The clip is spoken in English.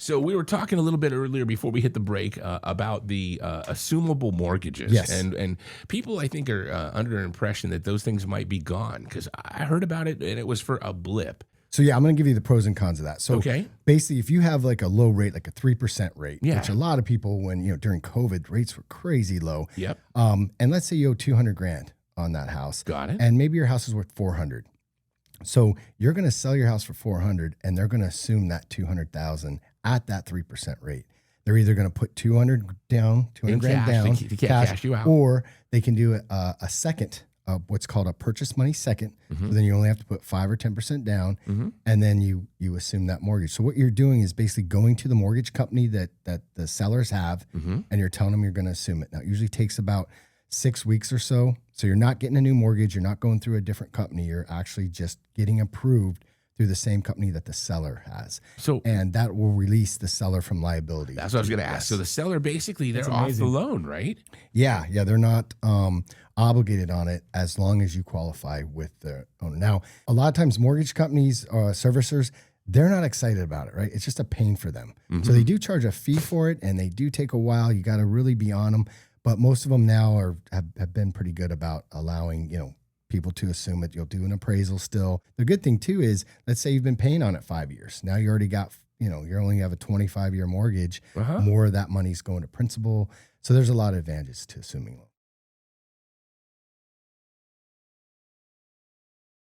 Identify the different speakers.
Speaker 1: So we were talking a little bit earlier before we hit the break about the assumable mortgages.
Speaker 2: Yes.
Speaker 1: And people, I think, are under an impression that those things might be gone because I heard about it and it was for a blip.
Speaker 2: So yeah, I'm going to give you the pros and cons of that. So
Speaker 1: Okay.
Speaker 2: basically, if you have like a low rate, like a 3% rate,
Speaker 1: Yeah.
Speaker 2: which a lot of people, when during COVID, rates were crazy low.
Speaker 1: Yep.
Speaker 2: And let's say you owe 200 grand on that house.
Speaker 1: Got it.
Speaker 2: And maybe your house is worth 400. So you're going to sell your house for 400, and they're going to assume that 200,000 at that 3% rate. They're either going to put 200 down, 200
Speaker 1: In
Speaker 2: grand
Speaker 1: cash.
Speaker 2: down,
Speaker 1: They can't cash you out.
Speaker 2: or they can do a second, what's called a purchase money second.
Speaker 1: Mm-hmm.
Speaker 2: So then you only have to put 5 or 10% down, and then you assume that mortgage. So what you're doing is basically going to the mortgage company that the sellers have, and you're telling them you're going to assume it. Now, it usually takes about 6 weeks or so. So you're not getting a new mortgage. You're not going through a different company. You're actually just getting approved through the same company that the seller has. And that will release the seller from liability.
Speaker 1: That's what I was going to ask. So the seller, basically, they're off the loan, right?
Speaker 2: Yeah. They're not obligated on it as long as you qualify with the owner. Now, a lot of times mortgage companies, servicers, they're not excited about it, right? It's just a pain for them. So they do charge a fee for it, and they do take a while. You got to really be on them. But most of them now have been pretty good about allowing, people to assume it. You'll do an appraisal still. The good thing too is, let's say you've been paying on it 5 years. Now you already got, you only have a 25-year mortgage. More of that money's going to principal. So there's a lot of advantages to assuming loans.